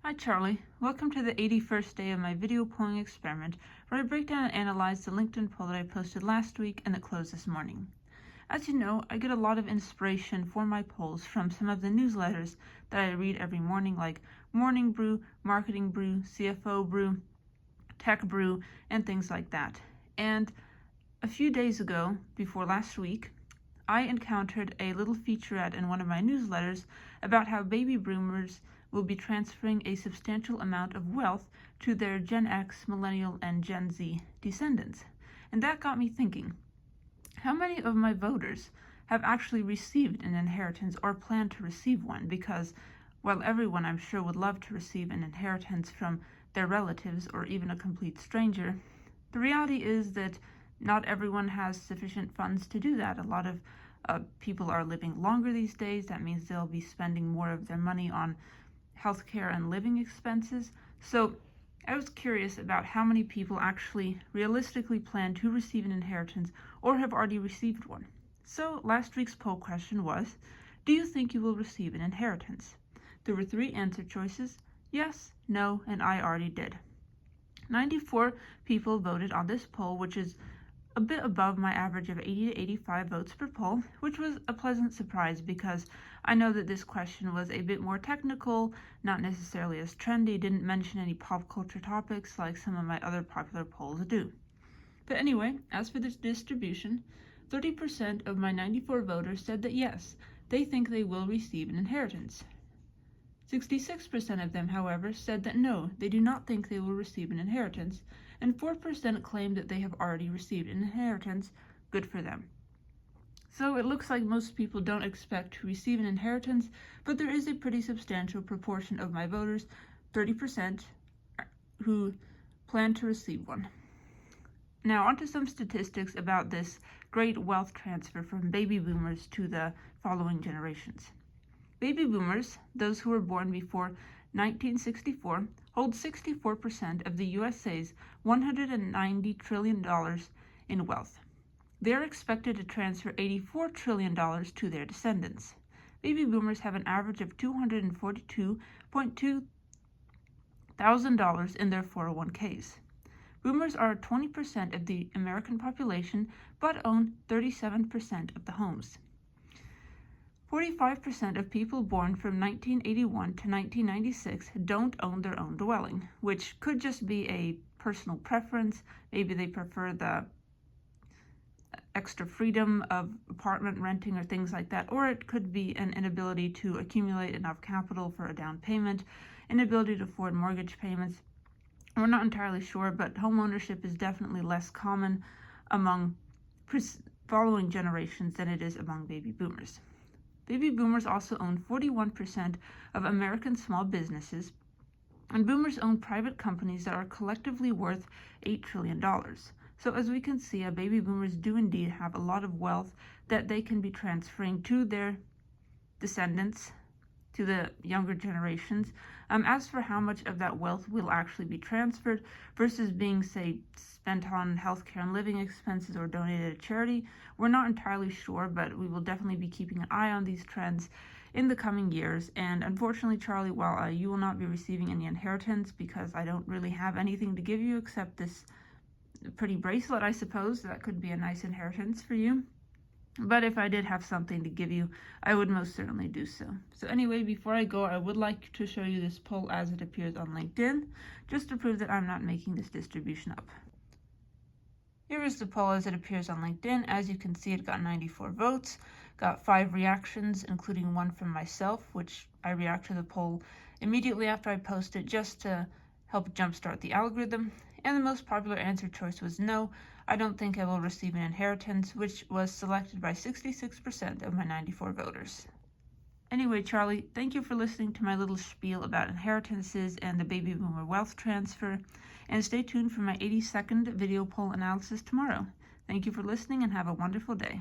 Hi Charlie, welcome to the 81st day of my video polling experiment where I break down and analyze the LinkedIn poll that I posted last week and that closed this morning. As you know, I get a lot of inspiration for my polls from some of the newsletters that I read every morning, like Morning Brew, Marketing Brew, CFO Brew, Tech Brew, and things like that. And a few days ago, before last week, I encountered a little featurette in one of my newsletters about how baby boomers will be transferring a substantial amount of wealth to their Gen X, Millennial, and Gen Z descendants. And that got me thinking, how many of my voters have actually received an inheritance or plan to receive one? Because while everyone, I'm sure, would love to receive an inheritance from their relatives or even a complete stranger, the reality is that not everyone has sufficient funds to do that. A lot of people are living longer these days. That means they'll be spending more of their money on healthcare and living expenses. So I was curious about how many people actually realistically plan to receive an inheritance or have already received one. So last week's poll question was, do you think you will receive an inheritance? There were 3 answer choices: yes, no, and I already did. 94 people voted on this poll, which is a bit above my average of 80 to 85 votes per poll, which was a pleasant surprise because I know that this question was a bit more technical, not necessarily as trendy, didn't mention any pop culture topics like some of my other popular polls do. But anyway, as for this distribution, 30% of my 94 voters said that yes, they think they will receive an inheritance. 66% of them, however, said that no, they do not think they will receive an inheritance, and 4% claimed that they have already received an inheritance. Good for them. So it looks like most people don't expect to receive an inheritance, but there is a pretty substantial proportion of my voters, 30%, who plan to receive one. Now onto some statistics about this great wealth transfer from baby boomers to the following generations. Baby boomers, those who were born before 1964, hold 64% of the USA's $190 trillion in wealth. They are expected to transfer $84 trillion to their descendants. Baby boomers have an average of $242.2 thousand in their 401ks. Boomers are 20% of the American population, but own 37% of the homes. 45% of people born from 1981 to 1996 don't own their own dwelling, which could just be a personal preference. Maybe they prefer the extra freedom of apartment renting or things like that, or it could be an inability to accumulate enough capital for a down payment, inability to afford mortgage payments. We're not entirely sure, but home ownership is definitely less common among following generations than it is among baby boomers. Baby boomers also own 41% of American small businesses, and boomers own private companies that are collectively worth $8 trillion. So as we can see, baby boomers do indeed have a lot of wealth that they can be transferring to their descendants, to the younger generations. As for how much of that wealth will actually be transferred versus being, say, spent on healthcare and living expenses or donated to charity, we're not entirely sure, but we will definitely be keeping an eye on these trends in the coming years. And unfortunately, Charlie, while you will not be receiving any inheritance because I don't really have anything to give you except this pretty bracelet, I suppose that could be a nice inheritance for you. But if I did have something to give you, I would most certainly do so. So anyway, before I go, I would like to show you this poll as it appears on LinkedIn, just to prove that I'm not making this distribution up. Here is the poll as it appears on LinkedIn. As you can see, it got 94 votes, got 5 reactions, including one from myself, which I react to the poll immediately after I post it just to help jumpstart the algorithm. And the most popular answer choice was no, I don't think I will receive an inheritance, which was selected by 66% of my 94 voters. Anyway, Charlie, thank you for listening to my little spiel about inheritances and the baby boomer wealth transfer, and stay tuned for my 82nd video poll analysis tomorrow. Thank you for listening and have a wonderful day.